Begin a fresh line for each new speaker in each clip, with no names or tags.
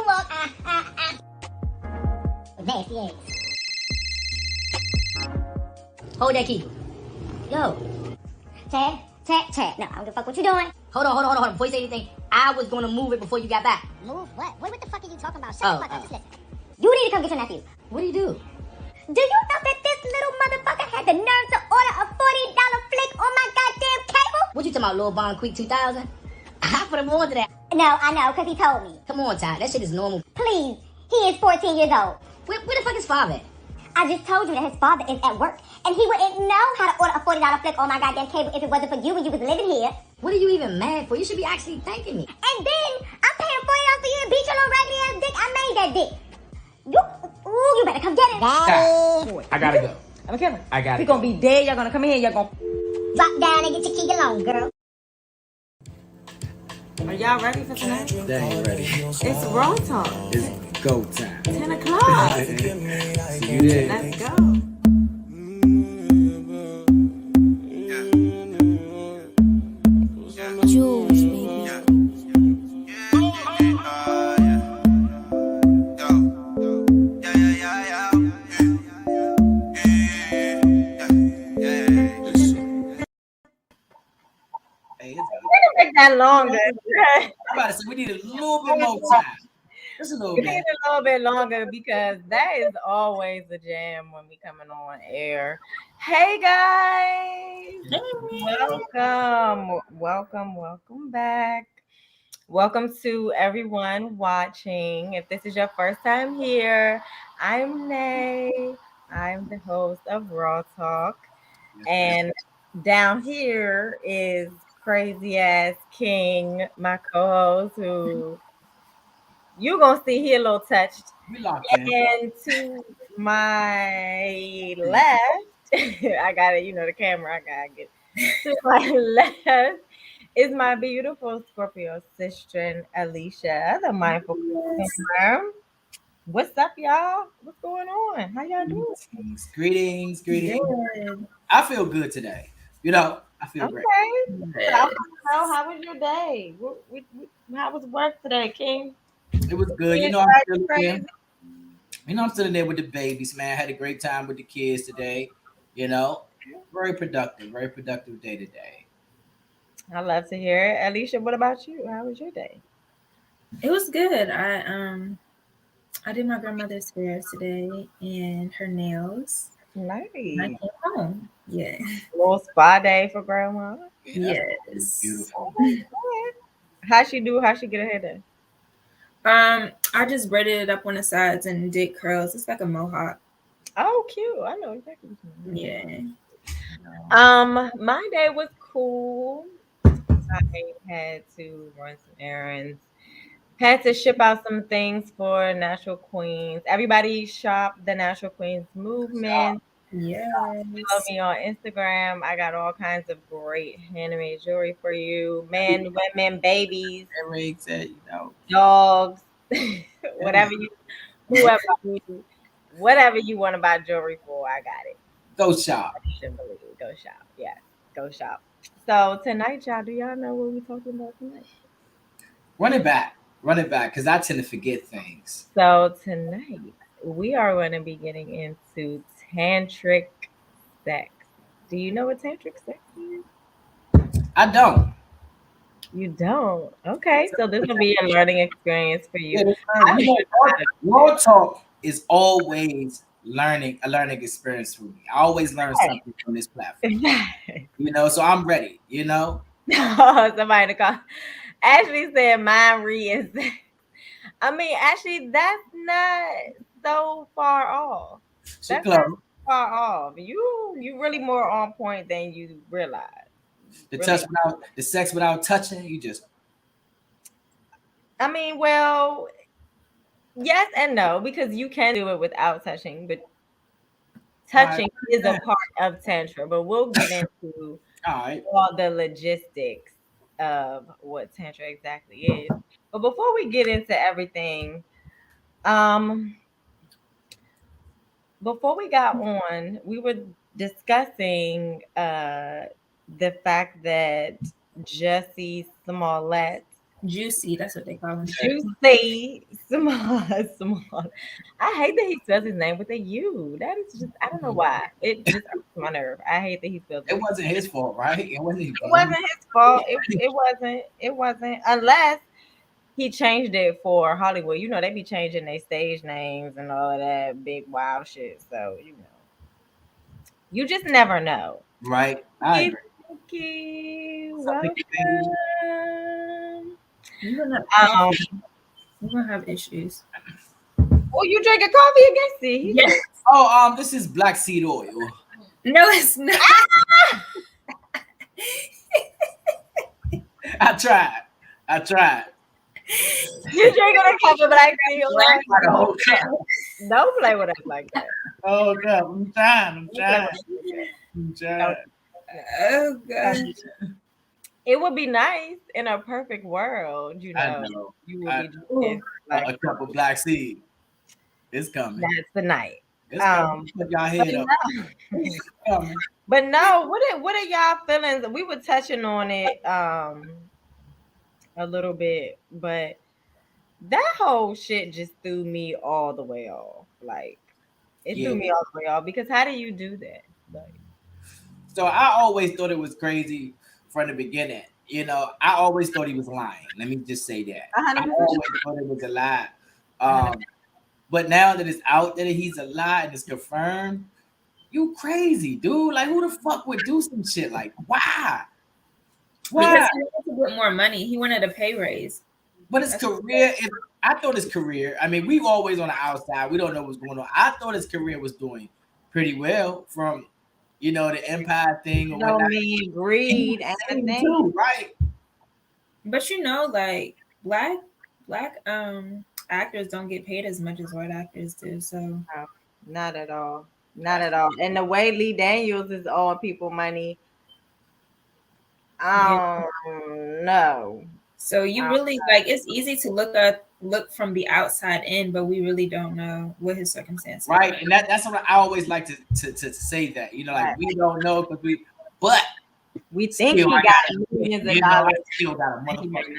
walk. Nasty ass. Hold that key. Yo. Chad. No, I don't give a fuck what you doing. Hold on. Before you say anything, I was gonna move it before you got back. Move what? What the fuck are you talking about? Shut the fuck up. Just listen. You need to come get your nephew. What do you do? Do you know that this little motherfucker had the nerve to order a $40 flick on my goddamn cable? What you talking about, Lil Bon Quick 2000? I put him on to that. No, I know, because he told me. Come on, Ty. That shit is normal. Please. He is 14 years old. Where the fuck is father at? I just told you that his father is at work, and he wouldn't know how to order a $40 flick on my goddamn cable if it wasn't for you when you was living here. What are you even mad for? You should be actually thanking me. And then, I'm paying $40 for you to beat your little raggedy ass dick. I made that dick. You better come get it.
I gotta go.
I'm a camera.
I gotta
We gonna be dead. Y'all gonna come in here. Y'all gonna
drop down and get your key alone, girl.
Are y'all ready for tonight?
They ain't ready.
It's Raw Talk.
It's go time.
10 o'clock.
See you there.
Let's go.
Jules, baby.
Make that longer.
I'm about to say we need a little bit more time. Just a little
We
bit.
need a little bit longer because that is always the jam when we coming on air. Hey guys, welcome back. Welcome to everyone watching. If this is your first time here, I'm Nay. I'm the host of Raw Talk, and down here is crazy ass King, my co-host, who you gonna see he a little touched.
We locked in.
And to my left, I got it, the camera, I gotta get to my left is my beautiful Scorpio sister Alicia, the mindful consumer. What's up, y'all? What's going on? How y'all doing?
Greetings.
Good.
I feel good today. I feel great.
Okay. How was your day? How was work today, King?
It was good. I'm still there. I'm still in there with the babies, man. I had a great time with the kids today. Very productive day today.
I love to hear it. Alicia, what about you? How was your day?
It was good. I did my grandmother's hair today and her nails.
Nice.
I came home. Yeah.
A little spa day for grandma.
Yes.
Beautiful.
How she do? How she get her hair done?
I just braided it up on the sides and did curls. It's like a mohawk.
Oh, cute. I know exactly what you
Yeah.
My day was cool. I had to run some errands. Had to ship out some things for Natural Queens. Everybody shop the Natural Queens movement.
Yes.
Follow me on Instagram. I got all kinds of great handmade jewelry for you. Men, women, babies, dogs, whatever you want to buy jewelry for, I got it.
Go shop.
Go shop. Yeah, go shop. So tonight, y'all, do y'all know what we're talking about tonight?
Run it back, because I tend to forget things.
So tonight, we are going to be getting into Tantric Sex. Do you know what Tantric Sex is?
I don't.
You don't? Okay, so this will be a learning experience for you.
Raw Talk is always a learning experience for me. I always learn something from this platform. So I'm ready,
Somebody to call. Ashley said mind reading. I mean, actually, that's not so far off. That's not so far off. You really more on point than you realize.
The sex without touching, you just.
I mean, well, yes and no, because you can do it without touching, but touching is a part of Tantra. But we'll get into all the logistics of what Tantra exactly is. But before we get into everything, before we got on, we were discussing the fact that Jussie Smollett
Juicy, that's what they call him.
Juicy, small. I hate that he spells his name with a U. That is just, I don't know why. It just irks my nerve. I hate that he spells
It
it.
wasn't his fault, right? It wasn't his
It wasn't his fault. It wasn't. It wasn't. Unless he changed it for Hollywood. You know, they be changing their stage names and all of that big wild shit. So, you just never know.
Right. I agree.
Thank you.
What's up, Nikki, baby?
Welcome.
You're gonna,
Um,
you're gonna have issues.
oh, you drinking coffee again? See, he
Yes.
Oh, this is black seed oil.
No, it's not.
I tried.
You drinking a cup of black tea?
Black by the whole cup.
Don't play with us like that.
Oh God, I'm trying.
Oh God.
It would be nice in a perfect world,
I know.
you would be
Ooh.
like
A cup of black seed. It's coming.
that's the night.
It's coming. Put y'all head up. It's coming.
But no, what are y'all feelings? We were touching on it a little bit, but that whole shit just threw me all the way off. Like it threw me all the way off because how do you do that? Like,
so I always thought it was crazy from the beginning. You know, I always thought he was lying. Let me just say that. I always thought it was a lie. But now that it's out that he's a lie and it's confirmed, you crazy, dude. Like, who the fuck would do some shit like why?
Because he wanted to get more money. He wanted a pay raise.
But his career, I thought his career, I mean, we always on the outside. We don't know what's going on. I thought his career was doing pretty well from, the Empire thing or whatnot.
greed and thing.
Too, right?
But like black actors don't get paid as much as white actors do. So
no, not at all. Not at all. And the way Lee Daniels is owing people money, no.
So you really it's easy to look from the outside in, but we really don't know what his circumstances
right
are.
And that's what I always like to say that like we don't know because
we think he got millions of dollars.
Still got a motherfucker.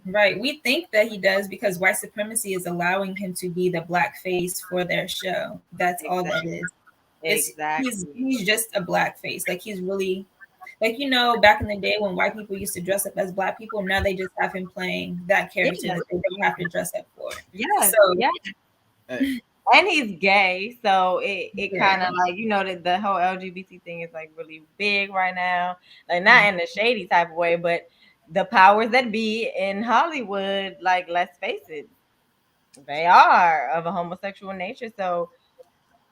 Right, we think that he does because white supremacy is allowing him to be the black face for their show. That's all that is.
Exactly.
He's just a black face. Like he's really back in the day when white people used to dress up as black people, now they just have him playing that character that they don't have to dress up for.
Yeah.
So
and he's gay, so it kind of like the whole LGBT thing is like really big right now. Like not in a shady type of way, but the powers that be in Hollywood, like let's face it, they are of a homosexual nature. So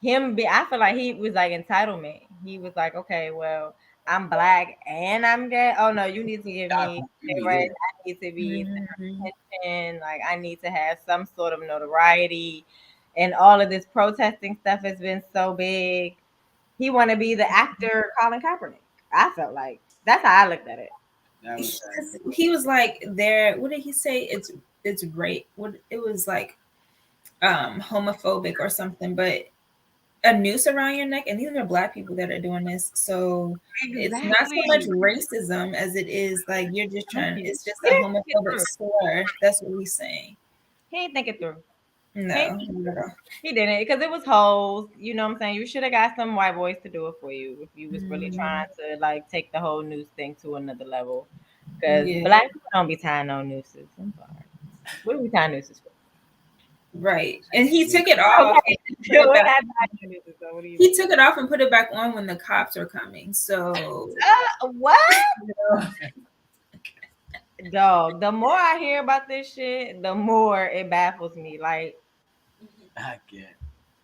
I feel like he was like entitlement. He was like, okay, well, I'm black and I'm gay. Oh no, you need to give me a raise. I need to be attention. Like I need to have some sort of notoriety. And all of this protesting stuff has been so big. He want to be the actor Colin Kaepernick. I felt like that's how I looked at it.
He was like there. What did he say? It's rape. What it was like, homophobic or something. But a noose around your neck, and these are black people that are doing this. So it's not so much racism as it is like you're just trying. It's just a homophobic slur. That's what he's saying.
He ain't think it through.
No,
he didn't, because it was hoes. You know what I'm saying? You should have got some white boys to do it for you if you was really trying to like take the whole noose thing to another level. Because black people don't be tying no nooses. I'm sorry. What are we tying nooses for?
Right, and he took it off. He took it off and put it back on when the cops are coming. So
what? Dog, the more I hear about this shit, the more it baffles me. Like,
I get.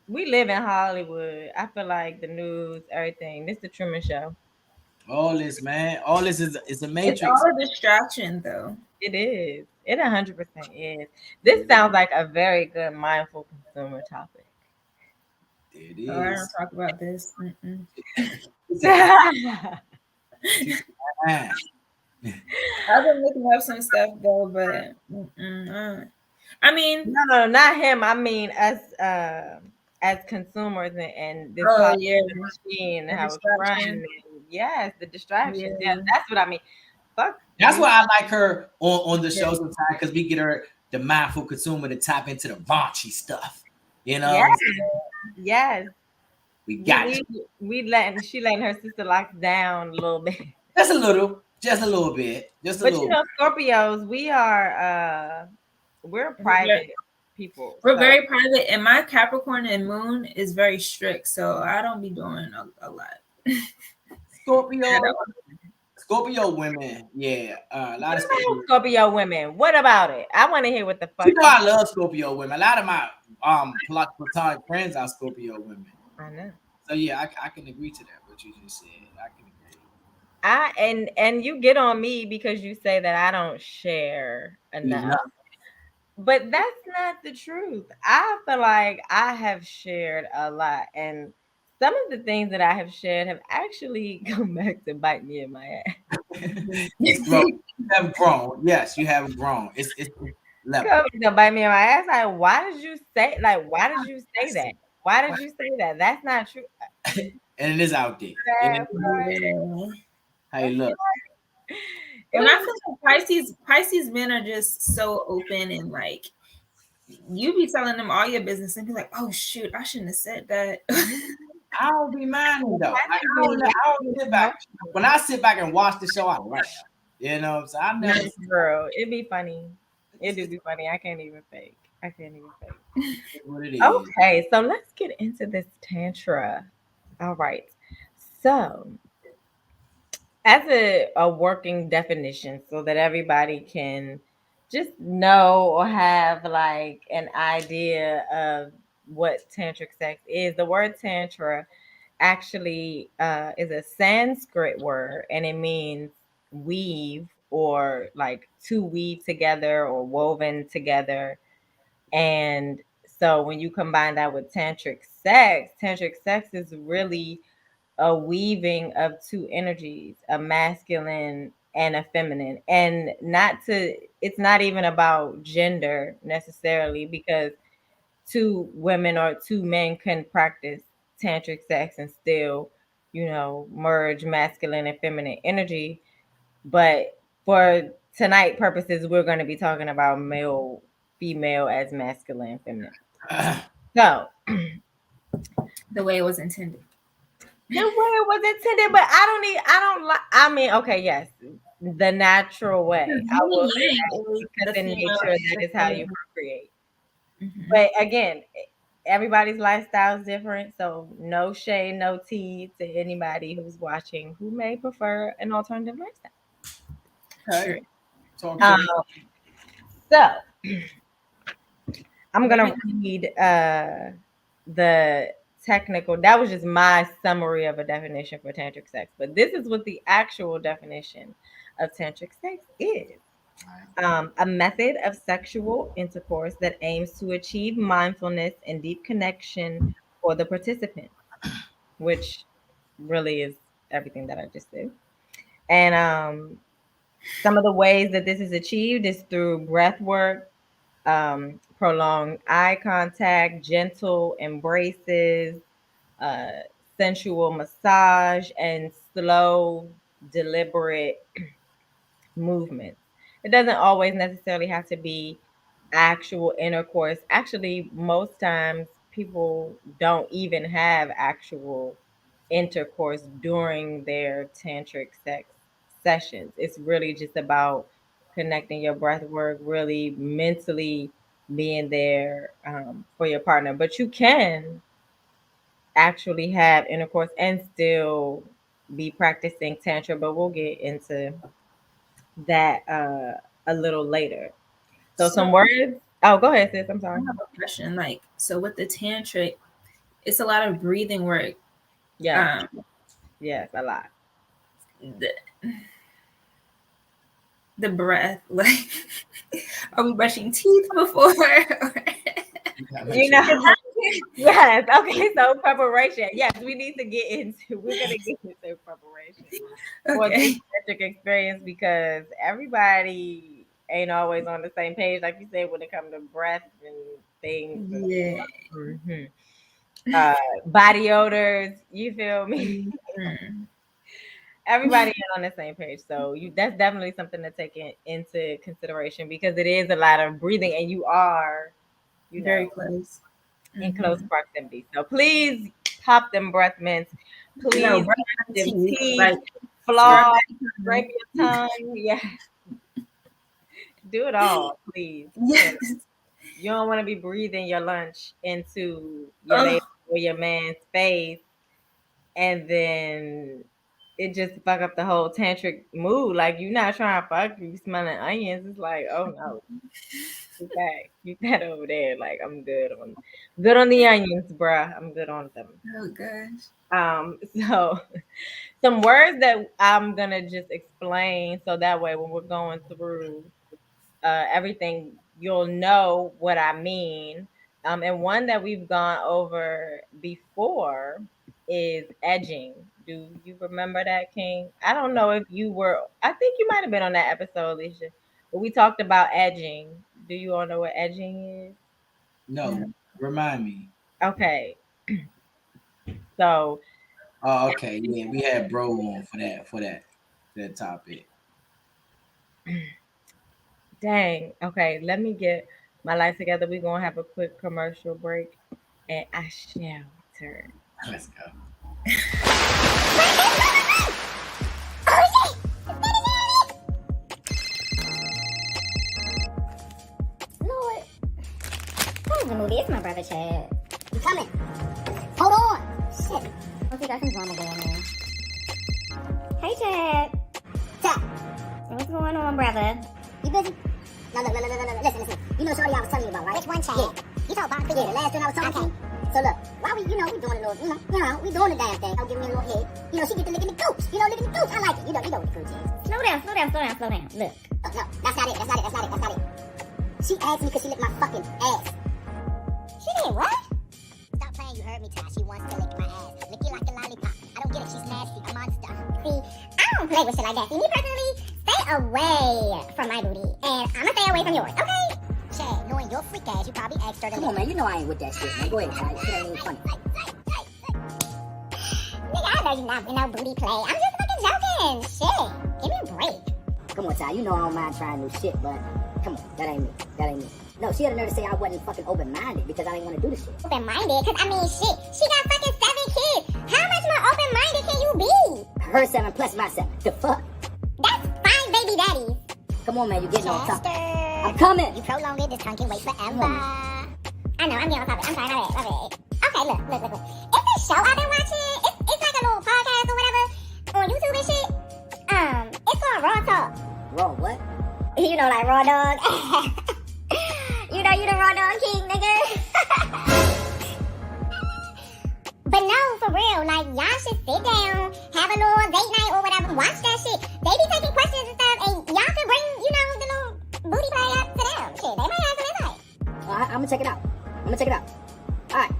We live in Hollywood. I feel like the news, everything. This is the Truman Show.
All this, man. All this is a matrix.
It's all a distraction, though.
It is. It 100% is. This sounds like a very good mindful consumer topic.
It is.
Oh, I don't talk about this. I've been looking up some stuff though, but I mean,
no, not him. I mean us as consumers and this machine and how it's running. Yes, the distractions. Yeah, that's what I mean. Fuck.
That's why I like her on the show sometimes, because we get her the mindful consumer to tap into the raunchy stuff. You know,
yes, yes.
We got
She letting her sister lock down a little bit.
Just a little bit.
But you know, Scorpios, we're private people.
We're very private, and my Capricorn and Moon is very strict, so I don't be doing a lot.
Scorpio women, yeah, a lot of
Scorpio women. What about it? I want to hear what the fuck.
You know, I love Scorpio women. A lot of my platonic friends are Scorpio women.
I know.
So yeah, I can agree to that. What you just said, I can agree.
And you get on me because you say that I don't share enough. But that's not the truth. I feel like I have shared a lot, and some of the things that I have shared have actually come back to bite me in my ass.
You have grown. Yes, you have grown. It's
level. To bite me in my ass. Like, why did you say that? Why did you say that? That's not true.
And it is out there. How you look?
And I feel like Pisces men are just so open, and like you be telling them all your business and be like, oh shoot, I shouldn't have said that.
I don't be minding though. I don't sit back. When I sit back and watch the show, I laugh. You know, so I never.
Girl, it'd be funny. It'd be funny. I can't even fake. What it is. Okay, so let's get into this tantra. All right. So, as a working definition, so that everybody can just know or have like an idea of what tantric sex is. The word tantra actually is a Sanskrit word, and it means weave, or like to weave together or woven together. And so when you combine that with tantric sex is really a weaving of two energies, a masculine and a feminine. And it's not even about gender necessarily, because two women or two men can practice tantric sex and still, merge masculine and feminine energy. But for tonight purposes, we're going to be talking about male, female as masculine, feminine. So
the way it was intended.
But I mean, okay, yes, the natural way. I will say that, because in nature, that is how you procreate. Mm-hmm. But again, everybody's lifestyle is different, so no shade, no tea to anybody who's watching who may prefer an alternative lifestyle. Okay. So I'm gonna read the technical. That was just my summary of a definition for tantric sex, but this is what the actual definition of tantric sex is. A method of sexual intercourse that aims to achieve mindfulness and deep connection for the participant, which really is everything that I just said. And some of the ways that this is achieved is through breath work, prolonged eye contact, gentle embraces, sensual massage, and slow, deliberate movements. It doesn't always necessarily have to be actual intercourse. Actually, most times people don't even have actual intercourse during their tantric sex sessions. It's really just about connecting your breath work, really mentally being there for your partner. But you can actually have intercourse and still be practicing tantra, but we'll get into that a little later. So some words. Oh, go ahead, sis. I'm sorry.
I have a question. Like, so with the tantric, it's a lot of breathing work.
Yeah. Yes, a lot.
The breath, like, are we brushing teeth before?
Yes. Okay. So preparation. Yes, we need to get into. We're gonna get into preparation for this tantric experience, because everybody ain't always on the same page, like you said, when it comes to breath and things.
Yeah.
Body odors. You feel me? everybody on the same page. So that's definitely something to take into consideration because it is a lot of breathing and you are,
very close.
In close proximity. So please pop them breath mints. Please brush them teeth, like floss, scrape your tongue. Yeah. Do it all, please.
Yes.
You don't want to be breathing your lunch into your lady or your man's face, and then it just fuck up the whole tantric mood. Like you're not trying to fuck, you smelling onions. It's like, oh no, keep that over there. Like I'm good on the onions, bruh. I'm good on them.
Oh gosh.
So some words that I'm gonna just explain so that way when we're going through everything, you'll know what I mean. And one that we've gone over before is edging. Do you remember that, King? I don't know if you were. I think you might have been on that episode, Alicia. But we talked about edging. Do you all know what edging is?
No, remind me.
Okay. So.
Oh, okay. Yeah, we had bro on for that topic.
Dang. Okay, let me get my life together. We're gonna have a quick commercial break, and I shall return.
Let's go.
Lord. Where's the movie? It's my brother Chad. You coming? Hold on. Shit. I think got some drama going on. Hey Chad. Chad. What's going on, brother? You busy? No. Listen. You know Shorty I was telling you about, right? Which one, Chad? Yeah. You talk about the last one I was talking to you. So look, why we doing a little, we doing the damn thing. I'll give me a little hit. She get to licking the gooch. Licking the gooch. I like it. You know what the gooch is. Slow down. Look. Oh, no, that's not it. She asked me because she licked my fucking ass. She did what? Stop playing, you heard me, Ty. She wants to lick my ass. Lick it like a lollipop. I don't get it, she's nasty, a monster. See, I don't play with shit like that. See, me personally, stay away from my booty. And I'ma stay away from yours, okay? Chad, knowing your freak ass, you probably asked her to Come on, man, you know I ain't with that shit, man. Go ahead, Ty. Shit ain't even funny. Nigga, I know you not in no booty play. I'm just fucking joking. Shit, give me a break. Come on, Ty. You know I don't mind trying new shit, but come on, that ain't me. No, she had a nerve to say I wasn't fucking open-minded because I didn't want to do the shit. Open-minded? Because, shit, she got fucking 7 kids. How much more open-minded can you be? Her 7 plus my 7. The fuck? That's 5 baby daddies. Come on, man, you getting on top. I'm coming. You prolong it, this tongue can wait forever. I know, I'm getting on topic. I'm sorry, my bad. Okay, look. It's this show I've been watching. It's like a little podcast or whatever on YouTube and shit. It's called Raw Talk. Raw what? You know, like Raw Dog. You know you the Raw Dog King, nigga. But no, for real, like y'all should sit down, have a little date night or whatever, watch that shit. They be taking questions and stuff, and y'all can bring, the little booty play up to them. Shit, they might have some insight. Alright, I'm gonna check it out. Alright.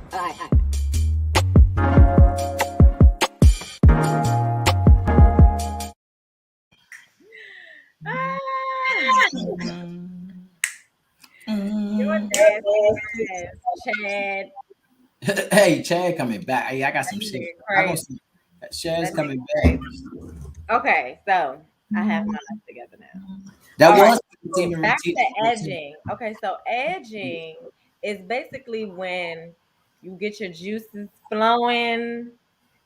Chad.
Hey, Chad coming back. Hey, I got some shit. Chad's coming back.
Okay, so I have my life together now.
That was
back to edging. Okay, so edging is basically when you get your juices flowing,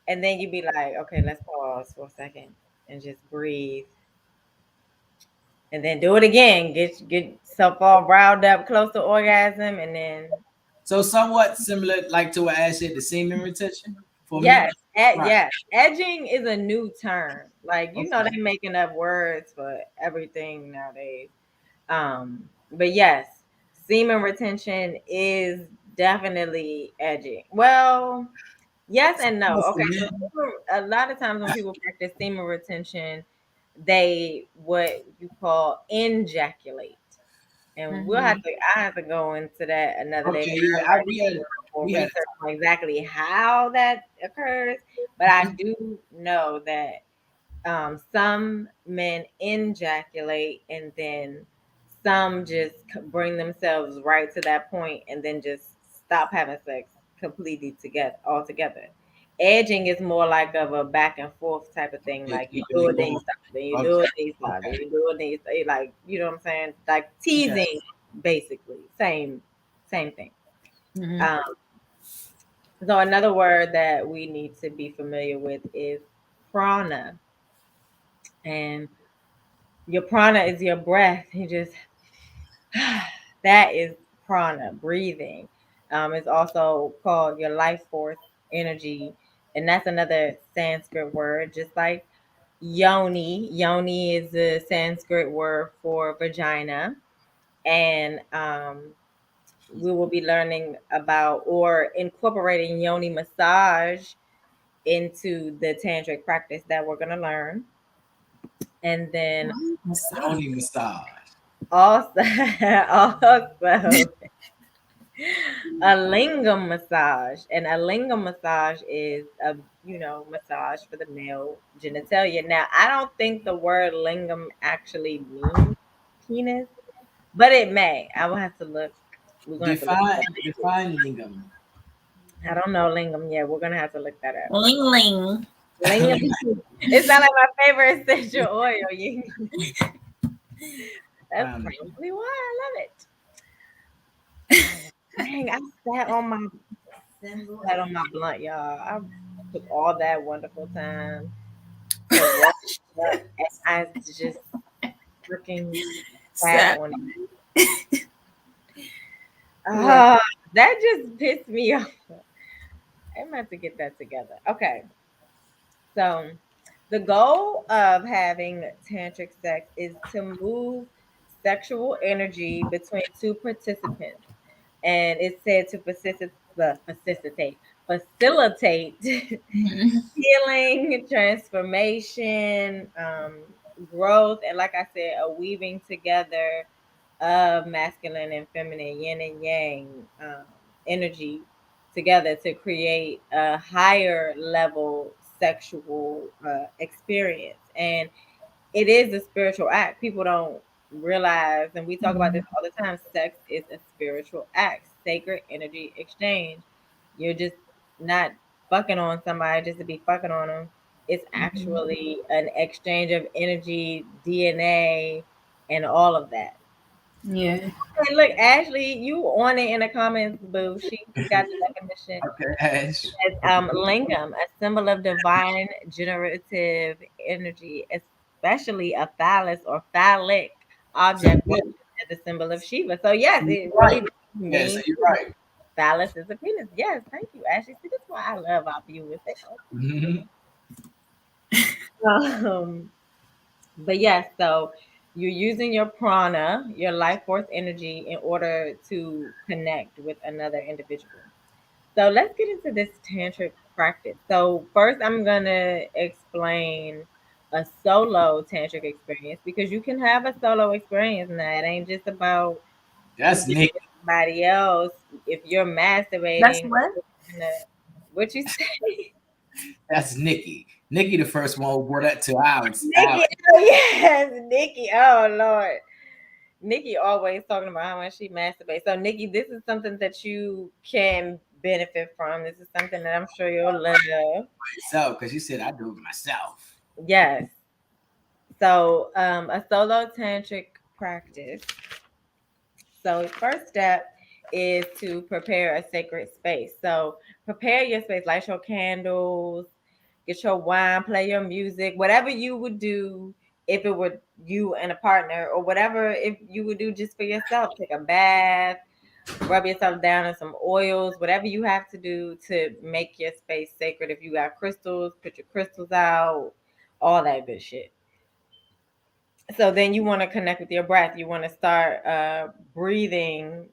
and then you be like, okay, let's pause for a second and just breathe. And then do it again. Get yourself all riled up, close to orgasm, and then.
So somewhat similar, like to what Ash said, the semen retention.
Yes, yes. Edging is a new term. Like know, they're making up words for everything nowadays. But yes, semen retention is definitely edging. Well, yes and no. Okay, so a lot of times when people practice semen retention, they what you call ejaculate, and I have to go into that another day. We research on exactly how that occurs, but I do know that some men ejaculate and then some just bring themselves right to that point and then just stop having sex completely altogether. Edging is more like of a back and forth type of thing. Like you do it, then you stop, then you do it, then you stop, then you do it, then you stop. Like, you know what I'm saying? Like teasing, basically. Same thing. So another word that we need to be familiar with is prana. And your prana is your breath. You just that is prana, breathing. It's also called your life force energy, and that's another Sanskrit word, just like yoni. Yoni is the Sanskrit word for vagina, and we will be learning about or incorporating yoni massage into the tantric practice that we're going to learn. And then
yoni massage.
Also, a lingam massage, and a lingam massage is a massage for the male genitalia. Now, I don't think the word lingam actually means penis, but it may. I will have to look. We're gonna have to look.
Define lingam.
I don't know lingam yet. We're gonna have to look that up.
Ling ling.
Lingam. It sounds like my favorite essential oil. That's probably why I love it. Dang, I sat on my blunt, y'all. I took all that wonderful time to walk up, and I just freaking sat on it. That just pissed me off. I'm about to get that together. Okay. So the goal of having tantric sex is to move sexual energy between two participants. And it's said to facilitate healing, transformation, growth, and like I said, a weaving together of masculine and feminine, yin and yang energy together to create a higher level sexual experience. And it is a spiritual act. People don't realize, and we talk about this all the time, sex is a spiritual act, sacred energy exchange. You're just not fucking on somebody just to be fucking on them. It's actually an exchange of energy, DNA, and all of that.
Yeah.
Hey, look, Ashley, you on it in the comments, boo. She got the definition.
Okay, Ash.
Lingam, a symbol of divine generative energy, especially a phallus or phallic object, is the symbol of Shiva. So yes, it really means
so you're right.
Phallus is a penis. Yes, thank you, Ashley. See, that's why I love our viewers. But yes, so you're using your prana, your life force energy, in order to connect with another individual. So let's get into this tantric practice. So first, I'm gonna explain a solo tantric experience, because you can have a solo experience now. It ain't just about somebody else. If you're masturbating,
that's
what you say?
That's Nikki. Nikki, the first one who brought that to ours.
Nikki, oh yes, Nikki. Oh Lord. Nikki always talking about how much she masturbates. So Nikki, this is something that you can benefit from. This is something that I'm sure you'll love.
Myself, because you said I do it myself.
Yes. So a solo tantric practice. So first step is to prepare a sacred space. So prepare your space, light your candles, get your wine, play your music, whatever you would do if it were you and a partner, or whatever if you would do just for yourself. Take a bath, rub yourself down in some oils, whatever you have to do to make your space sacred. If you got crystals, put your crystals out, all that good shit. So then you want to connect with your breath. You want to start breathing,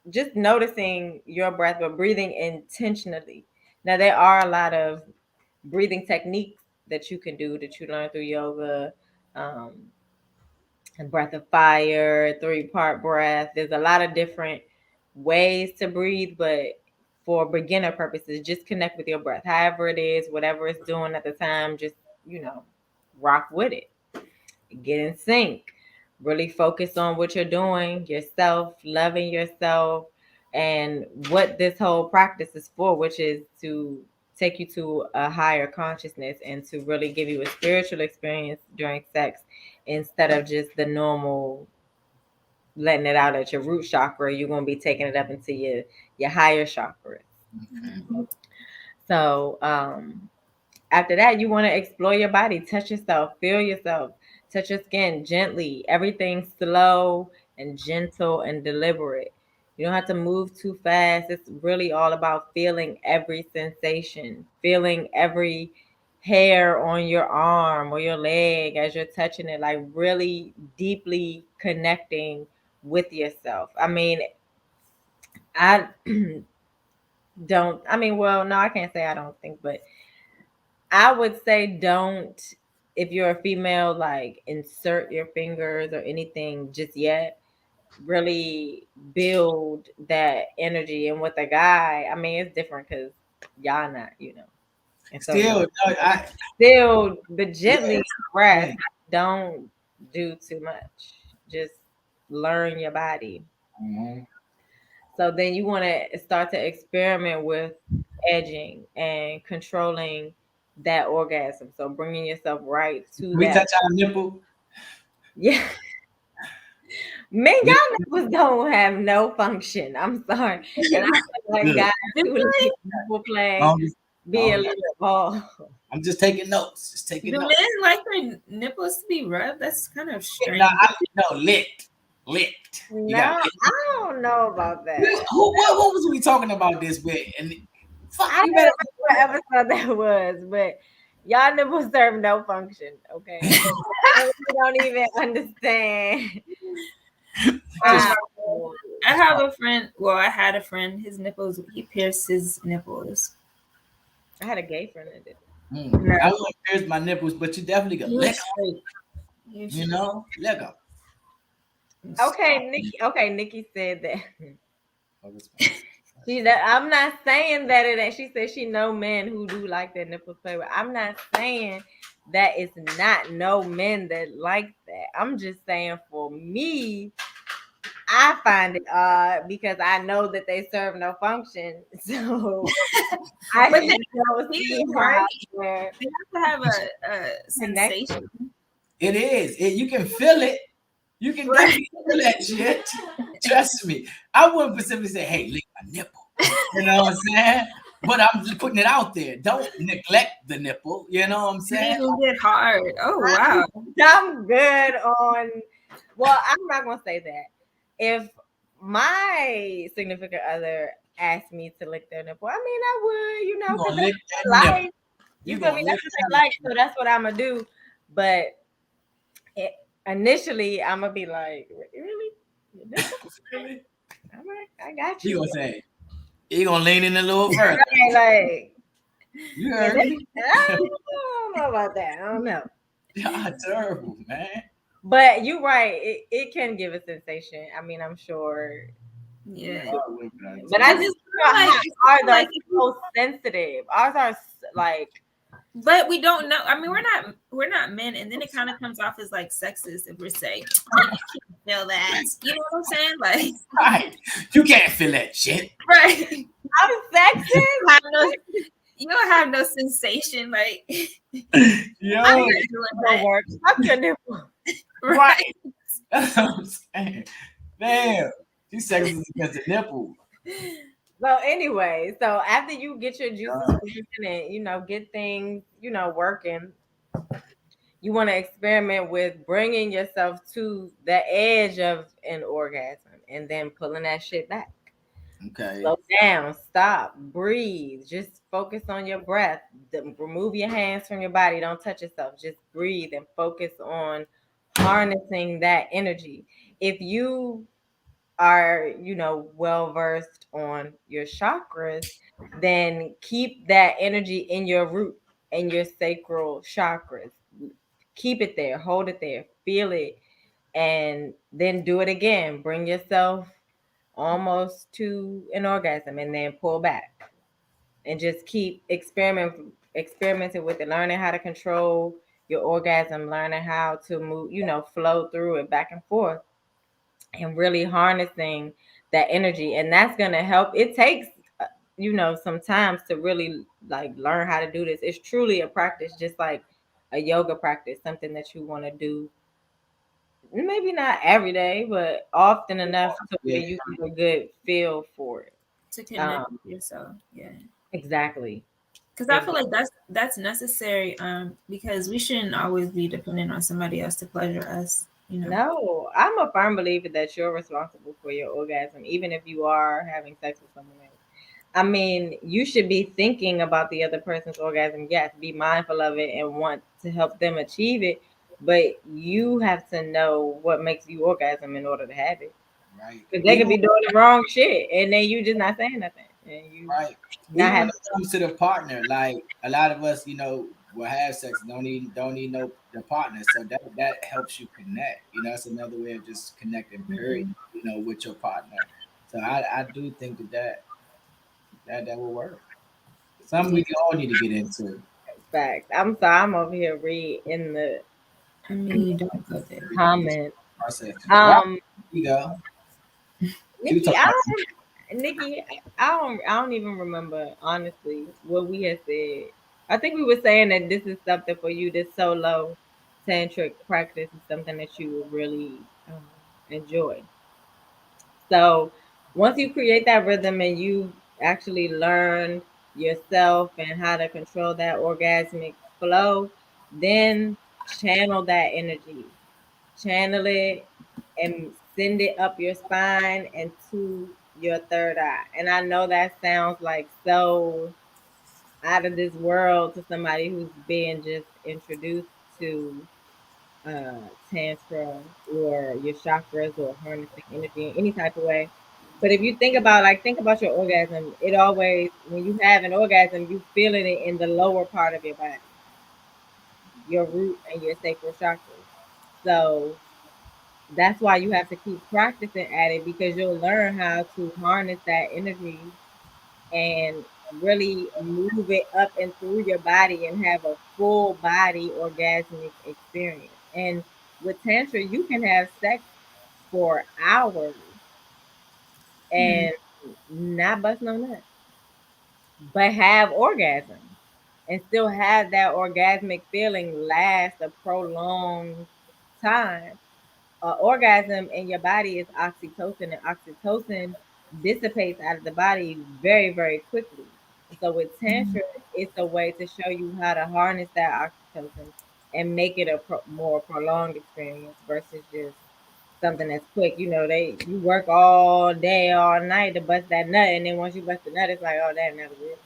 just noticing your breath, but breathing intentionally. Now, there are a lot of breathing techniques that you can do that you learn through yoga, and breath of fire, 3-part breath. There's a lot of different ways to breathe, but for beginner purposes, just connect with your breath. However it is, whatever it's doing at the time, just, rock with it. Get in sync. Really focus on what you're doing, yourself, loving yourself, and what this whole practice is for, which is to take you to a higher consciousness and to really give you a spiritual experience during sex instead of just the normal letting it out at your root chakra. You're going to be taking it up into your higher chakras.
Okay.
So after that, you want to explore your body, touch yourself, feel yourself, touch your skin gently. Everything slow and gentle and deliberate. You don't have to move too fast. It's really all about feeling every sensation, feeling every hair on your arm or your leg as you're touching it, like really deeply connecting with yourself. I mean, I don't, I mean, well, no, I can't say I don't think, but I would say don't, if you're a female, like insert your fingers or anything just yet. Really build that energy. And with a guy, I mean, it's different because y'all not, And so
Still, no,
still, but gently
yeah,
press.
yeah.
Don't do too much. Just learn your body.
Mm-hmm.
So then you want to start to experiment with edging and controlling that orgasm. So bringing yourself right to
We
that.
touch our nipple.
Yeah. Men, y'all nipples don't have no function. I'm sorry. And I feel like
Good.
guys who like nipple play be a little off.
I'm just taking notes. Just taking
Do
notes.
men like their nipples to be rubbed? That's kind of strange.
No, licked. Licked.
No, I don't know about that.
What was we talking about this with? And fuck,
I
you
don't
better.
remember what episode that was, but y'all nipples serve no function, okay? You don't even understand.
Just,
I have a friend. Well, I had a friend. His nipples. He pierced his nipples.
I had a gay friend that did.
I wouldn't pierce my nipples, but you definitely can lick them.
You
Lick them.
Okay, Nikki said that. I'm not saying that it ain't. She said she know men who do like their nipples play with. I'm not saying that it's not no men that like that. I'm just saying for me, I find it odd because I know that they serve no function. So I don't see
right.
where
They have to have a sensation.
It is. You can feel it. You can definitely feel that shit. Trust me. I wouldn't specifically say, hey, lick my nipple. You know what I'm saying? But I'm just putting it out there. Don't neglect the nipple. You know what I'm saying?
It get hard. Oh, wow.
I'm good on, well, I'm not going to say that. If my significant other asked me to lick their nipple, I mean, I would, you know, because that's life. You feel me? That's what they like, so that's what I'm going to do. But initially, I'm going to be like, really? All right, I got you.
You going to say, you going to lean in a little further.
Like,
you heard me.
I don't know about that. I don't know.
Y'all terrible, man.
But you're right. It can give a sensation. I mean, I'm sure.
Yeah.
But I just feel like ours are so sensitive. Ours are like.
But we don't know. I mean, we're not men, and then it kind of comes off as like sexist if we're saying, you can't feel that. You know what I'm saying? Like,
right. You can't feel that shit.
Right.
I'm sexist.
You don't have no sensation, like.
Yo,
I'm not doing that work. Fuck your nipple.
Right. That's what I'm saying. Damn. She's sexist against the nipple.
So anyway, so after you get your juices and get things working, you want to experiment with bringing yourself to the edge of an orgasm and then pulling that shit back.
Okay.
Slow down, stop, breathe, just focus on your breath. Remove your hands from your body, don't touch yourself. Just breathe and focus on harnessing that energy. If you are well versed on your chakras, then keep that energy in your root and your sacral chakras. Keep it there, hold it there, feel it, and then do it again. Bring yourself almost to an orgasm and then pull back and just keep experimenting with it, learning how to control your orgasm, learning how to move, flow through it back and forth, and really harnessing that energy. And that's going to help. It takes sometimes to really like learn how to do this. It's truly a practice, just like a yoga practice, something that you want to do. Maybe not every day, but often enough to
Yeah,
where you get a good feel for it.
To connect
Um,
with yourself. Yeah.
exactly.
Because I feel like that's necessary, because we shouldn't always be dependent on somebody else to pleasure us, you know.
No, I'm a firm believer that you're responsible for your orgasm, even if you are having sex with someone else. I mean, you should be thinking about the other person's orgasm. Yes, be mindful of it and want to help them achieve it. But you have to know what makes you orgasm in order to have it.
right.
Because they could
Even
be doing the wrong shit, and then you just not saying nothing, and you
right.
not
Even when
having.
it comes to the partner, like a lot of us, will have sex, don't need no the partner. So that helps you connect. It's another way of just connecting, period,
Mm-hmm.
with your partner. So I do think that will work. Something
Yeah.
we all need to get into.
Facts. I'm sorry. I'm over here reading the
I mean, you don't go there.
comments.
Process. Wow,
Um,
you go. She was
Nikki,
talking
I
about
don't, Nikki, I don't even remember honestly what we had said. I think we were saying that this is something for you. This solo tantric practice is something that you would really enjoy. So once you create that rhythm and you actually learn yourself and how to control that orgasmic flow, then channel that energy, channel it and send it up your spine and to your third eye. And I know that sounds like so out of this world to somebody who's being just introduced to tantra or your chakras or harnessing energy in any type of way. But if you think about your orgasm, it always when you have an orgasm, you feeling it in the lower part of your body, your root and your sacral chakras. So that's why you have to keep practicing at it because you'll learn how to harness that energy and really move it up and through your body and have a full body orgasmic experience. And with Tantra, you can have sex for hours
Hmm.
and not bust no nuts, but have orgasm and still have that orgasmic feeling last a prolonged time. Orgasm in your body is oxytocin, and oxytocin dissipates out of the body very, very quickly. And so with Tantra, it's a way to show you how to harness that oxytocin and make it a more prolonged experience versus just something that's quick. You work all day, all night to bust that nut, and then once you bust the nut, it's like, oh, damn, that was it.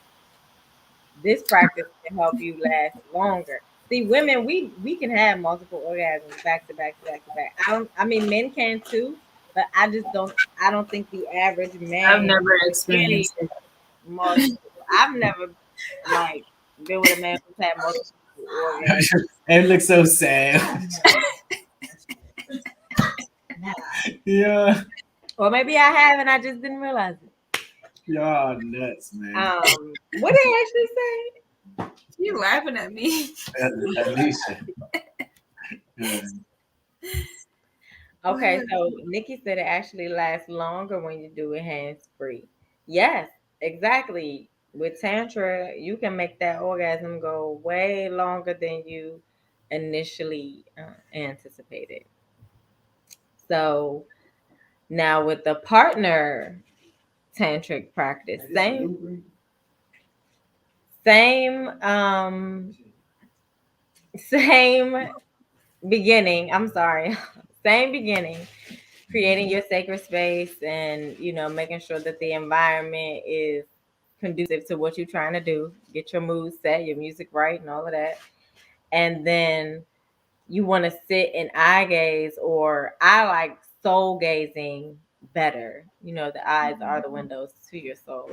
This practice can help you last longer. See, women, we can have multiple orgasms back to back to back to back. I mean, men can too, but I just don't. I don't think the average
I've
man
never
really
experienced it.
multiple. I've never like been with a man who's had multiple orgasms.
it looks so sad. Yeah,
Or maybe I have and I just didn't realize it.
y'all nuts, man.
What did I actually say?
You laughing at me?
Alicia. Yeah.
Okay, so Nikki said it actually lasts longer when you do it hands free. Yes, exactly. With Tantra, you can make that orgasm go way longer than you initially anticipated. So now with the partner tantric practice, same, same beginning. I'm sorry, same beginning. Creating your sacred space and making sure that the environment is conducive to what you're trying to do. Get your mood set, your music right, and all of that. And then you want to sit and eye gaze, or I like soul gazing better. The eyes are the windows to your soul.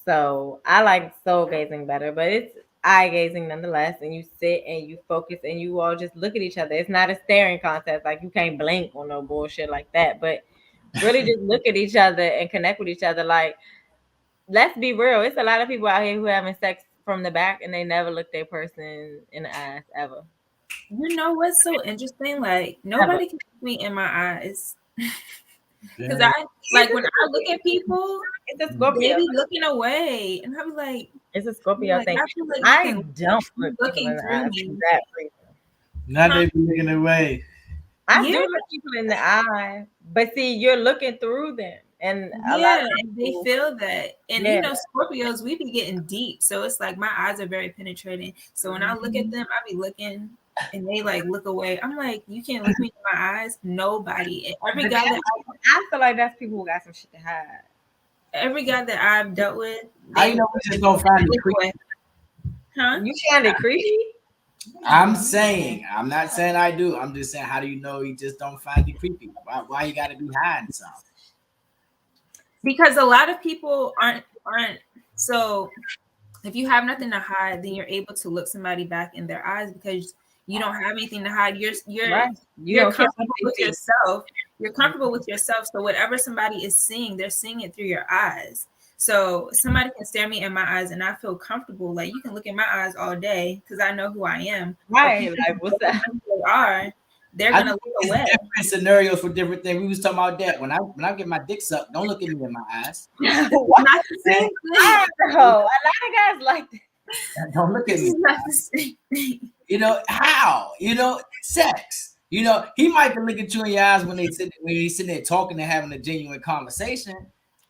So I like soul gazing better, but it's eye gazing nonetheless. And you sit and you focus and you all just look at each other. It's not a staring contest. Like you can't blink or no bullshit like that. But really just look at each other and connect with each other. Like, let's be real. It's a lot of people out here who having sex from the back and they never look their person in the eyes ever.
You know what's so interesting? Like
Ever.
nobody can look me in my eyes. Because I like when I look at people,
it's a Scorpio.
They be looking away, and I was like,
it's a Scorpio
like,
thing.
I feel like
I don't look
looking
people in the
through
eyes
me.
for that reason.
Now they be looking away.
I do look people in the eye, but see, you're looking through them, and a lot of
people, they feel that. And you know, Scorpios, we be getting deep, so it's like my eyes are very penetrating. So when I look at them, I be looking, and they like look away. I'm like, you can't look me in my eyes. Nobody. And every guy that
I feel like that's people who got some shit to hide.
Every guy that I've dealt with,
I know we just don't find it creepy.
Huh?
You find it creepy?
I'm saying, I'm not saying I do. I'm just saying, how do you know you just don't find it creepy? Why you got to be hiding something?
Because a lot of people aren't. So if you have nothing to hide, then you're able to look somebody back in their eyes because you don't have anything to hide. You're comfortable with yourself. You're comfortable with yourself. So whatever somebody is seeing, they're seeing it through your eyes. So somebody can stare me in my eyes and I feel comfortable. Like you can look in my eyes all day because I know who I am.
Right. Like what's that?
They're gonna look away.
Different scenarios for different things. We was talking about that. When I get my dick sucked, don't look at me in my eyes.
Not the same thing.
A lot of guys like that.
Don't look at me.
Not the same thing.
You know how? You know, sex. You know, he might look at you in your eyes when he's sitting there talking and having a genuine conversation.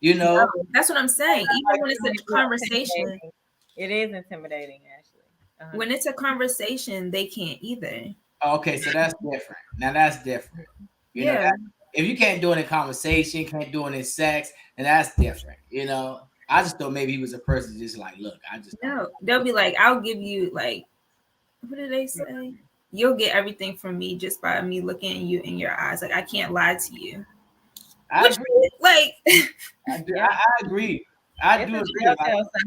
You know,
that's what I'm saying. Even when it's a conversation,
it is intimidating. Actually,
when it's a conversation, they can't either.
Okay, so that's different. Now that's different. You know, if you can't do it in conversation, can't do it in sex, then that's different. You know, I just thought maybe he was a person just like, look, I just
they'll be like, I'll give you like, what did they say? You'll get everything from me just by me looking at you in your eyes. Like I can't lie to you.
I agree.
Like
I agree. I do agree.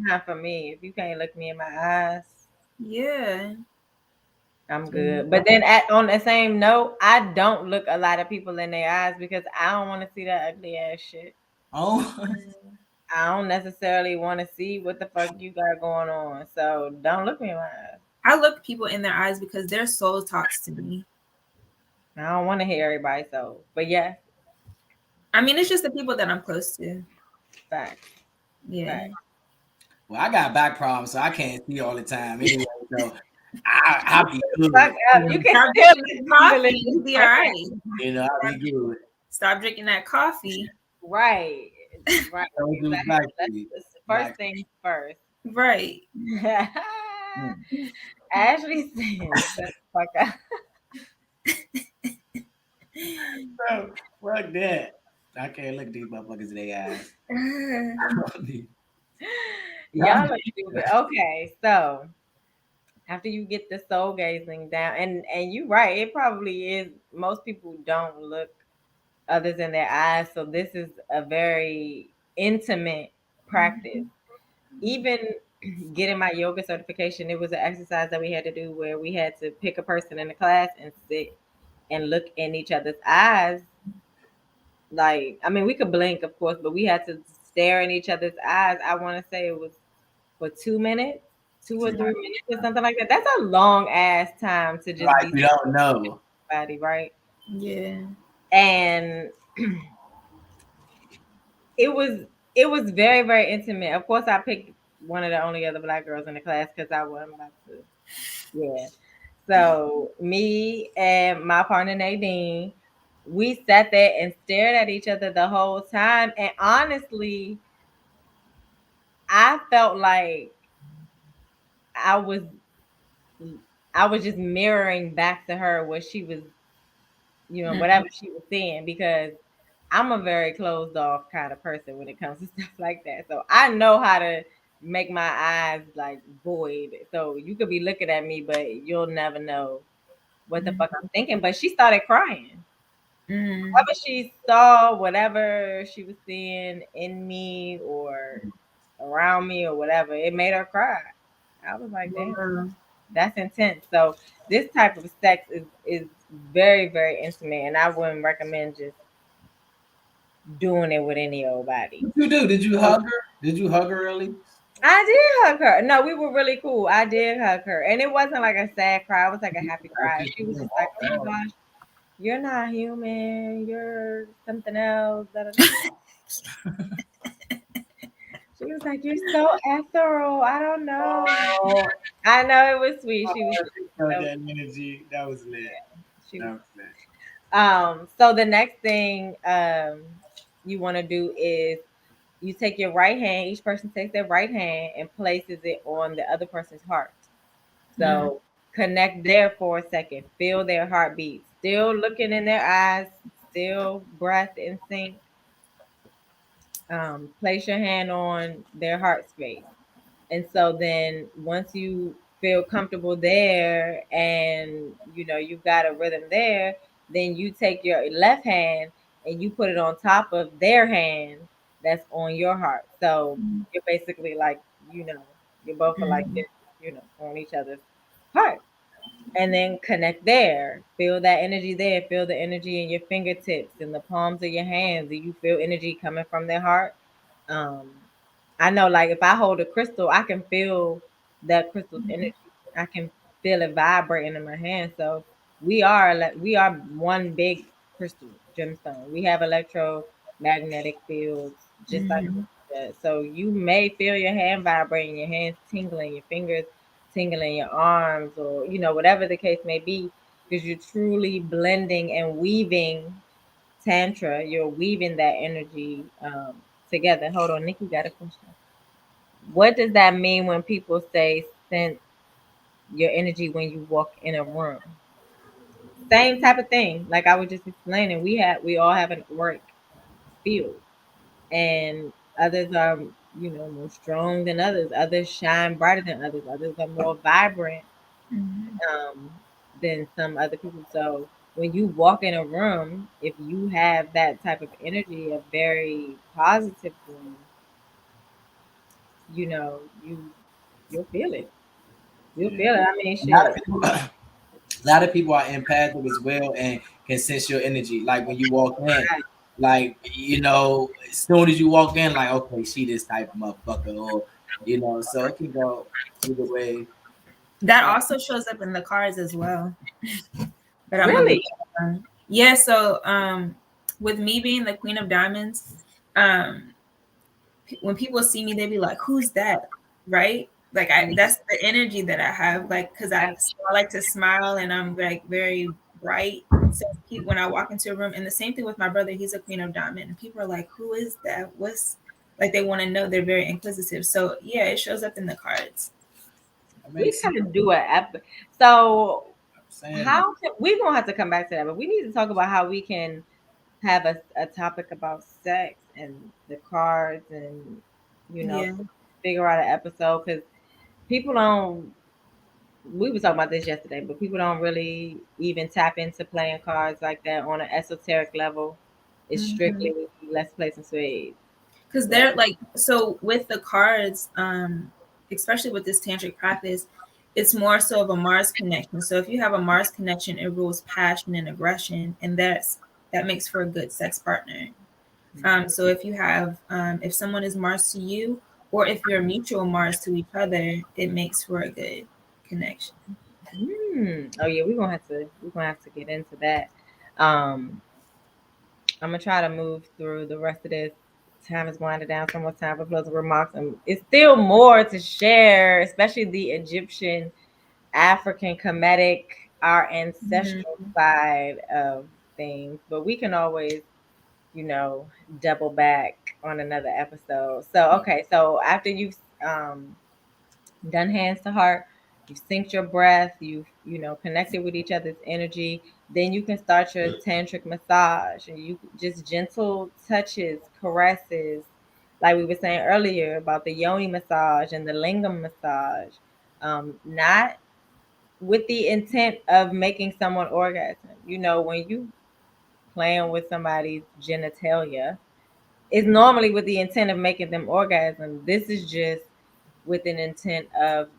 Sign for me. If you can't look me in my eyes, I'm good. But then on the same note, I don't look a lot of people in their eyes because I don't want to see that ugly ass shit.
Oh.
I don't necessarily want to see what the fuck you got going on. So don't look me in my eyes.
I look people in their eyes because their soul talks to me.
I don't want to hear everybody's soul. But yeah.
I mean, it's just the people that I'm close to.
Fact.
Yeah.
Fact.
Well, I got back problems, so I can't see all the time anyway. So I'll be good.
You can still get
coffee. You'll be all right.
You know, I'll be good.
Stop drinking that coffee.
Right. Right.
Exactly.
First things first.
Right.
Ashley said, fuck up.
Bro, fuck that. I can't look at these motherfuckers in their eyes.
Y'all look stupid. Okay, so after you get the soul gazing down, and you're right, it probably is. Most people don't look others in their eyes, so this is a very intimate practice. Even getting my yoga certification, it was an exercise that we had to do where we had to pick a person in the class and sit and look in each other's eyes. Like, I mean, we could blink, of course, but we had to stare in each other's eyes. I want to say it was for 2 minutes, 2 or 3 minutes or something like that. That's a long ass time to just
right, we don't know.
Somebody, right?
Yeah.
And it was very, very intimate. Of course, I picked one of the only other Black girls in the class because I wasn't about to. Yeah. So me and my partner Nadine, we sat there and stared at each other the whole time. And honestly, I felt like I was just mirroring back to her what she was, whatever she was saying, because I'm a very closed off kind of person when it comes to stuff like that. So I know how to make my eyes like void. So you could be looking at me, but you'll never know what the fuck I'm thinking. But she started crying. Whatever she saw, whatever she was seeing in me or around me or whatever, it made her cry. I was like, damn, that's intense. So this type of sex is very, very intimate, and I wouldn't recommend just doing it with any old body.
What you do? Did you hug her? Did you hug her early?
I did hug her. No, we were really cool. I did hug her, and it wasn't like a sad cry. It was like a happy cry. She was just like, "Oh my gosh, you're not human, you're something else. Da, da, da. She was like, you're so ethereal. I don't know.
Oh,
I know it was sweet.
oh,
She was
she felt
so
that energy. That was lit.
she
That
was.
was lit.
So the next thing you want to do is you take your right hand, each person takes their right hand and places it on the other person's heart. So connect there for a second. Feel their heartbeat. Still looking in their eyes, still breath in sync. Place your hand on their heart space. And so then once you feel comfortable there and you've got a rhythm there, then you take your left hand and you put it on top of their hand that's on your heart. So you're basically like, you know, you both are like this, on each other's heart. And then connect there. Feel that energy there. Feel the energy in your fingertips and the palms of your hands. Do you feel energy coming from their heart? Um, I know, like if I hold a crystal, I can feel that crystal's energy. I can feel it vibrating in my hand. So we are one big crystal gemstone. We have electromagnetic fields, just like that. So you may feel your hand vibrating, your hands tingling, your fingers tingling, your arms, or whatever the case may be, because you're truly blending and weaving tantra. You're weaving that energy together. Hold on, Nikki got a question. What does that mean when people say sense your energy when you walk in a room? Same type of thing. Like I was just explaining, we all have an auric field, and others are more strong than others. Others shine brighter than others. Others are more vibrant um, than some other people. So when you walk in a room, if you have that type of energy, a very positive one, you know, you you'll feel it. You'll
Yeah.
feel it. I mean,
A lot
shit.
of people, a lot of people are empathic as well and can sense your energy. Like when you walk in, like as soon as you walk in, like okay, she this type of motherfucker, or so it can go either way.
That also shows up in the cards as well. But I'm gonna
Really?
leave that alone. Yeah, so with me being the Queen of Diamonds, um when people see me, they be like, "Who's that?" Right? Like that's the energy that I have. Like, cause I like to smile and I'm like very bright. So when I walk into a room, and the same thing with my brother, he's a Queen of Diamond, and people are like, "Who is that? What's?" Like they want to know. They're very inquisitive. So yeah, it shows up in the cards.
That
We
makes sense.
gotta do so
I'm saying
how can we gonna have to come back to that, but we need to talk about how we can have a topic about sex and the cards and you know
Yeah.
figure out an episode because people don't we were talking about this yesterday, but people don't really even tap into playing cards like that on an esoteric level. It's strictly let's play some spades.
Because
So
they're like, so with the cards, especially with this tantric practice, it's more so of a Mars connection. So if you have a Mars connection, it rules passion and aggression, and that makes for a good sex partner. So if you have if someone is Mars to you, or if you're mutual Mars to each other, it makes for a good connection.
oh yeah, we're gonna have to get into that. Um I'm gonna try to move through the rest of this. Time is winding down. So much time for closing remarks, and it's still more to share, especially the Egyptian, African, Kemetic, our ancestral side of things. But we can always, you know, double back on another episode. So okay, so after you've done hands to heart, you've synced your breath, you've connected with each other's energy, then you can start your tantric massage and you just gentle touches, caresses, like we were saying earlier about the yoni massage and the lingam massage, not with the intent of making someone orgasm. When you playing with somebody's genitalia, it's normally with the intent of making them orgasm. This is just with an intent of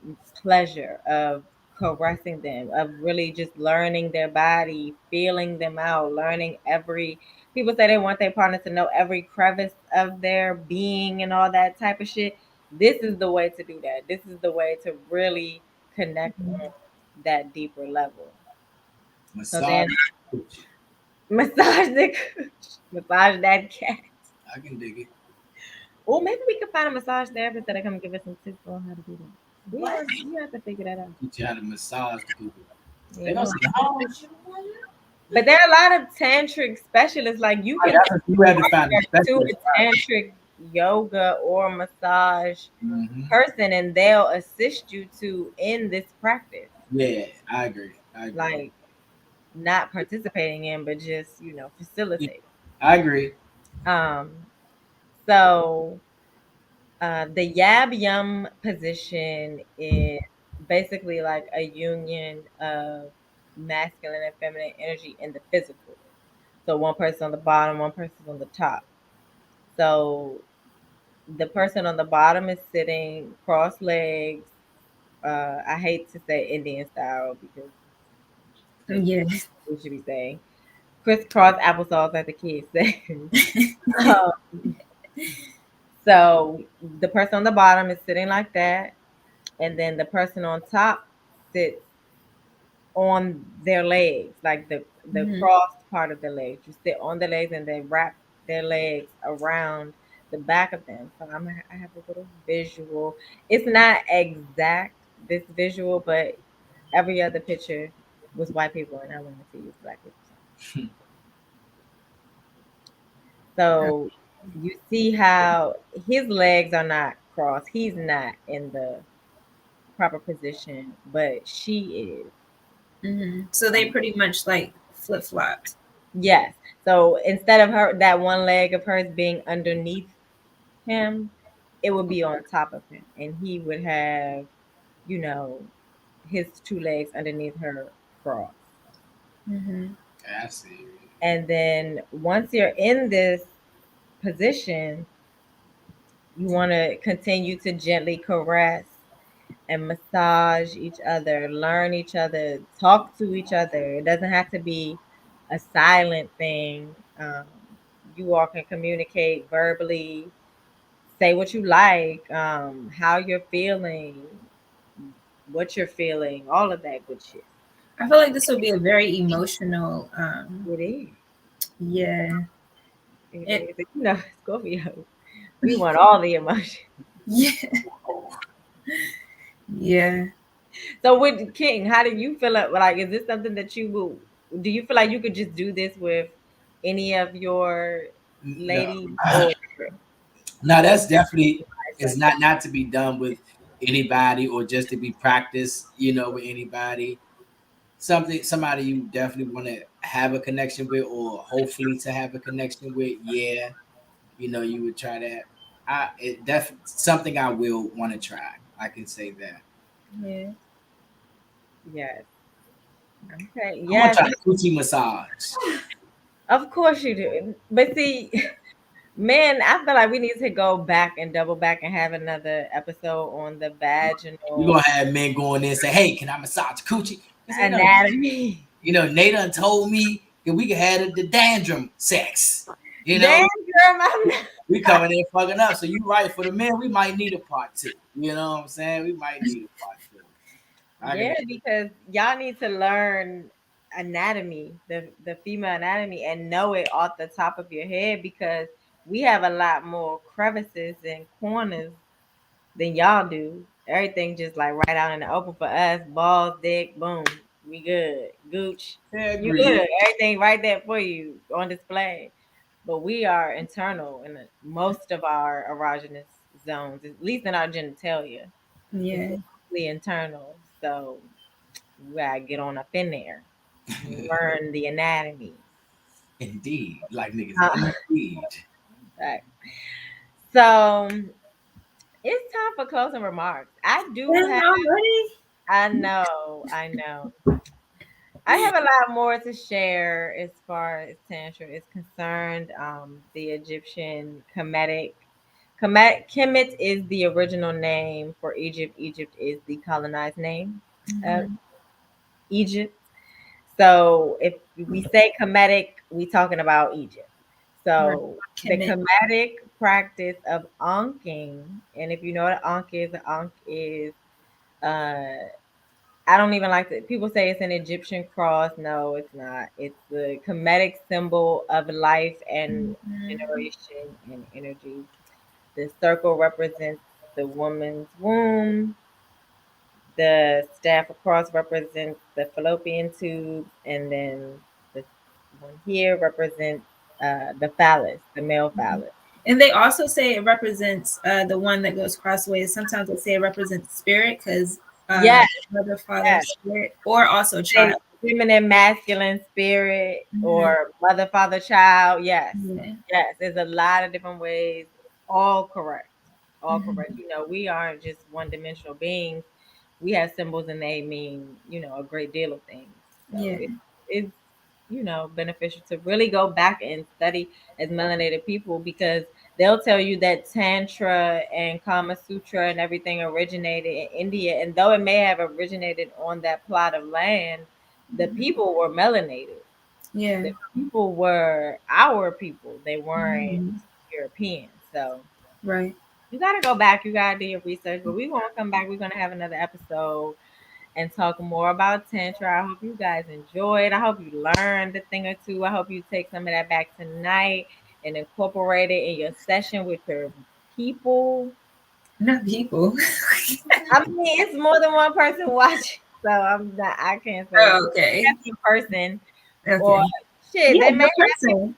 pleasure, of caressing them, of really just learning their body, feeling them out, learning every. People say they want their partner to know every crevice of their being and all that type of shit. This is the way to do that. This is the way to really connect on that deeper level. So
massage.
then, Massage the cooch. Massage that cat.
I can dig it.
Or maybe we could find a massage therapist that'll come give us some tips on how to do that. We have to figure that out.
Teach you how to massage the people.
Yeah,
They gonna say, "Oh,
but there are a lot of tantric specialists. Like you can
you have to find a
to
specialist."
a tantric yoga or massage
Mm-hmm.
person, and they'll assist you to in this practice.
Yeah, I agree.
Like not participating in, but just
Yeah,
facilitating.
I agree.
Um, so the yab yum position is basically like a union of masculine and feminine energy in the physical. So one person on the bottom, one person on the top. So the person on the bottom is sitting cross legs. I hate to say Indian style because
Yeah.
we should be saying crisscross applesauce, like the kids say. um, so the person on the bottom is sitting like that, and then the person on top sits on their legs, like the
Mhm.
crossed part of the legs. You sit on the legs and then wrap their legs around the back of them. So I have a little visual. It's not exact this visual, but every other picture was white people, and I wanted to use black people. So you see how his legs are not crossed. He's not in the proper position, but she is.
So they pretty much like flip flopped.
Yes. So instead of her that one leg of hers being underneath him, it would be on top of him, and he would have, you know, his two legs underneath her cross.
I see.
And then once you're in this position, you want to continue to gently caress and massage each other, learn each other, talk to each other. It doesn't have to be a silent thing. You all can communicate verbally, say what you like, how you're feeling, what you're feeling, all of that good shit.
I feel like this would be a very emotional.
It is.
Yeah.
It
It.
is. Scorpio. We want all the emotion.
Yeah. Yeah.
So with King, how do you feel like is this something that you will do you feel like you could just do this with any of your
No,
ladies or
no, that's definitely it's not to be done with anybody or just to be practiced. With anybody. Somebody you definitely want to have a connection with, or hopefully to have a connection with. Yeah, you would try that. That's something I will want to try. I can say that.
Yeah.
yes. Okay.
I want
Yes.
to try the coochie massage.
Of course you do. But see, man, I feel like we need to go back and double back and have another episode on the
We're
vaginal
gonna have men going in and say, "Hey, can I massage coochie?" He say, "No."
anatomy.
Nate done told me that we could have the dandrum sex.
Damn girl, I'm not.
We coming in fucking up. So you right, for the men, we might need a part two. You know what I'm saying? We might need a part two.
Yeah, because y'all need to learn anatomy, the female anatomy, and know it off the top of your head because we have a lot more crevices and corners than y'all do. Everything just like right out in the open for us. Balls, dick, boom. We good. Gooch. You good. Everything right there for you on display. But we are internal in most of our erogenous zones, at least in our genitalia. It's
Yeah.
mostly internal. So we gotta get on up in there. Learn the anatomy.
Indeed. Like niggas, indeed.
Right. So it's time for closing remarks. I do
Damn,
have
already?
I know. I have a lot more to share as far as Tantra is concerned. The Egyptian Kemet is the original name for Egypt. Egypt is the colonized name of Egypt. So if we say Kemetic, we talking about Egypt.
Right.
So the
Kemet.
Kemetic practice of anking, and if you know what an ank is uh, I don't even like to. People say it's an Egyptian cross. No, it's not. It's the Kemetic symbol of life and generation and energy. The circle represents the woman's womb. The staff across represents the fallopian tube, and then the one here represents the phallus, the male phallus.
And they also say it represents the one that goes crossways. Sometimes they say it represents spirit because
Yes,
mother, father,
yes.
spirit, or also
Say
child.
feminine, masculine spirit,
Mhm.
or mother, father, child. Yes,
Yeah.
yes. There's a lot of different ways. All correct. All correct.
Mhm.
We aren't just one dimensional beings. We have symbols and they mean, a great deal of things. So
Yeah.
it's beneficial to really go back and study as melanated people because they'll tell you that Tantra and Kama Sutra and everything originated in India. And though it may have originated on that plot of land, the people were melanated.
Yeah.
The people were our people. They weren't
Mhm.
European. So
Right.
you got to go back. You got to do your research. But we're going to come back. We're going to have another episode and talk more about Tantra. I hope you guys enjoyed. I hope you learned a thing or two. I hope you take some of that back tonight and incorporate it in your session with your people.
Not people.
I mean, it's more than one person watching, so I can't say
Oh, okay.
every person or
Okay.
shit.
Yeah,
They may
the
have it.
person.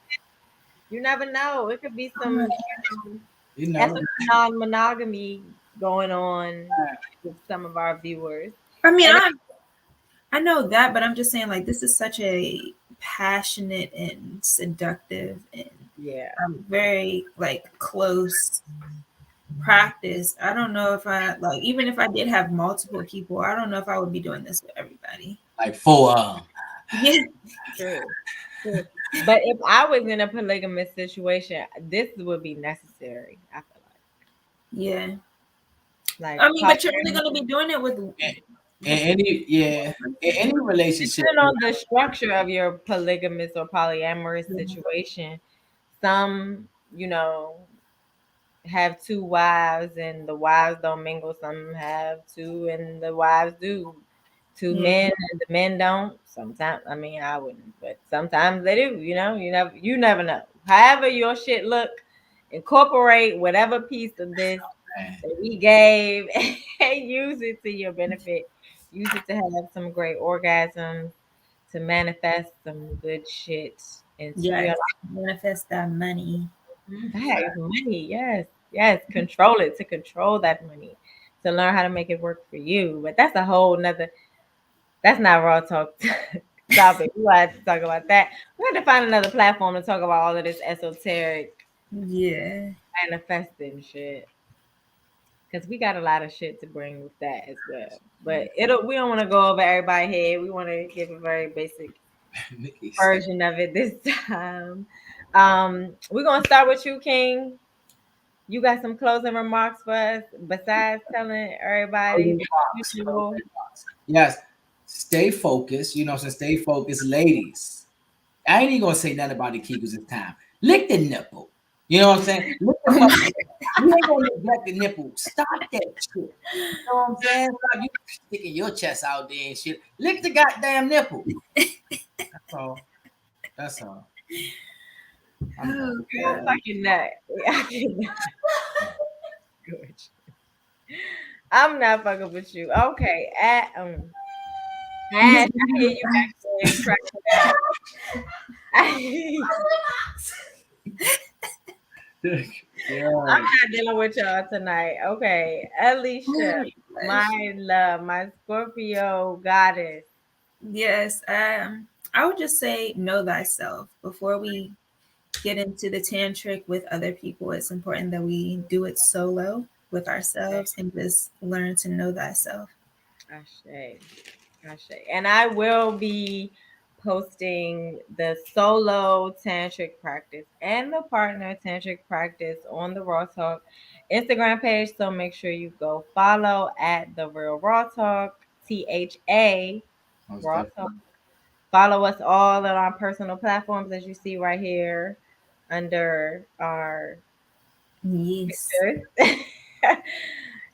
You never know. It could be some
You know,
ethical non-monogamy going on with some of our viewers.
I mean,
And
I know that, but I'm just saying, like, this is such a passionate and seductive and
yeah.
very like close practice. I don't know if I like, even if I did have multiple people, I don't know if I would be doing this with everybody.
like four.
Yeah.
True. True. But if I was in a polygamous situation, this would be necessary. I feel
Yeah.
like
I mean, but you're only
polyamory,
going to be doing it with
In
the
in any relationship,
depending on the structure of your polygamous or polyamorous situation, some have two wives and the wives don't mingle. Some have two and the wives do. Two
yeah.
men and the men don't. Sometimes, I mean, I wouldn't, but sometimes they do. You never know. However your shit look, incorporate whatever piece of this
man.
that we gave and use it to your benefit. Use it to have some great orgasms, to manifest some good shit into your
Yes.
life.
Manifest that money.
Facts, money, yes, yes. Control it, to control that money, to learn how to make it work for you. But that's a whole nother. That's not raw talk topic. We have to talk about that. We have to find another platform to talk about all of this esoteric
Yeah.
manifesting shit. Because we got a lot of shit to bring with that as well. But we don't want to go over everybody's head. We want to give a very basic version of it this time. We're gonna start with you, King. You got some closing remarks for us besides telling everybody usual.
Yes, stay focused. You know, so stay focused, ladies. I ain't even gonna say nothing about the Kegels this time. Lick the nipple. You know what I'm saying? Lick the fucking nipple. You ain't gonna neglect the nipple. Stop that shit. You know what I'm saying? Stop you sticking your chest out there and shit. Lick the goddamn nipple. That's all. That's all. I'm done.
Oh,
I'm
God.
fucking nut. I cannot. Good. I'm not fucking with you. Okay. I hear you back there cracking up.
Yeah.
I'm not dealing with y'all tonight. Okay. Alicia, my love, my Scorpio goddess.
Yes. I would just say know thyself before we get into the tantric with other people. It's important that we do it solo with ourselves and just learn to know thyself.
Ashe. Ashe. And I will be posting the solo tantric practice and the partner tantric practice on the Raw Talk Instagram page. So make sure you go follow at the Real Raw Talk, THA
Most
Raw Talk.
definitely.
Follow us all on our personal platforms as you see right here under our
Yes.
pictures.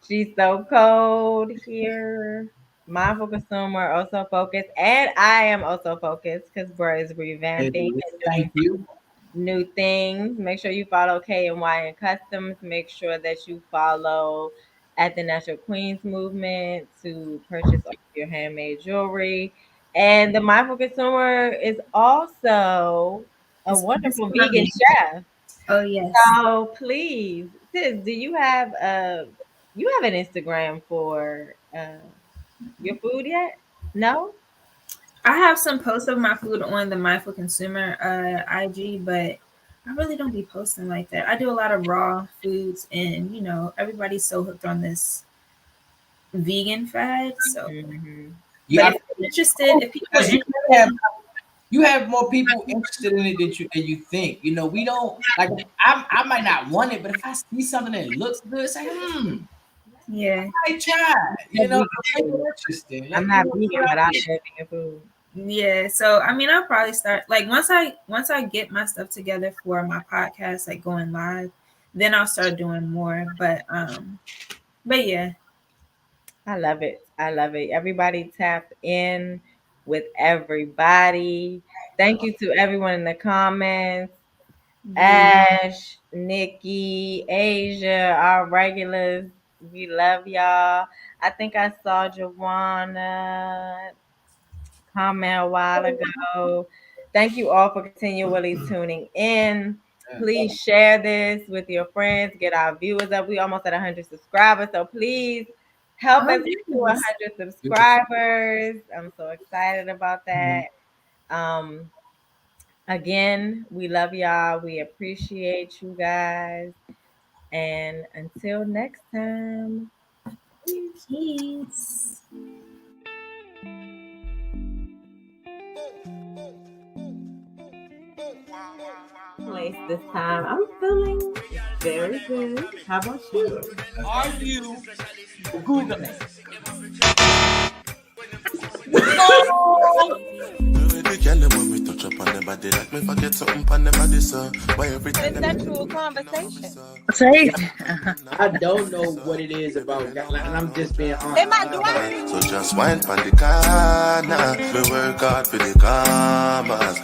She's so cold here. Mindful Consumer, also focused, and I am also focused because bro is revamping and
Thank you.
new things. Make sure you follow K&Y and Customs. Make sure that you follow at the Natural Queens Movement to purchase all your handmade jewelry. And the Mindful Consumer is also a wonderful vegan chef.
Oh yes.
So please, sis, do you have an Instagram for your food yet? No?
I have some posts of my food on the Mindful Consumer IG, but I really don't be posting like that. I do a lot of raw foods, and everybody's so hooked on this vegan fad. So,
Yeah,
but if you're interested, if people are interested,
you have more people interested in it than you think. We don't like. I might not want it, but if I see something that looks good, say,
yeah,
I try. Interesting.
I'm not vegan, but I love vegan food.
Yeah, so I mean, I'll probably start like once I get my stuff together for my podcast, like going live, then I'll start doing more. But yeah,
I love it. I love it. Everybody tap in with everybody. Thank you to everyone in the comments. Ash, Nikki, Asia, our regulars. We love y'all. I think I saw Joanna comment a while ago. Thank you all for continually tuning in. Please share this with your friends. Get our viewers up. We almost at 100 subscribers. So please help us get to 100 subscribers. I'm so excited about that. Again, we love y'all. We appreciate you guys. And until next time,
peace.
Place this time. I'm feeling very good. How about you?
Are you Googling?
Sexual conversation.
I don't know what it is about, and I'm just being honest.
So just wine on the corner. Me work hard for the commas.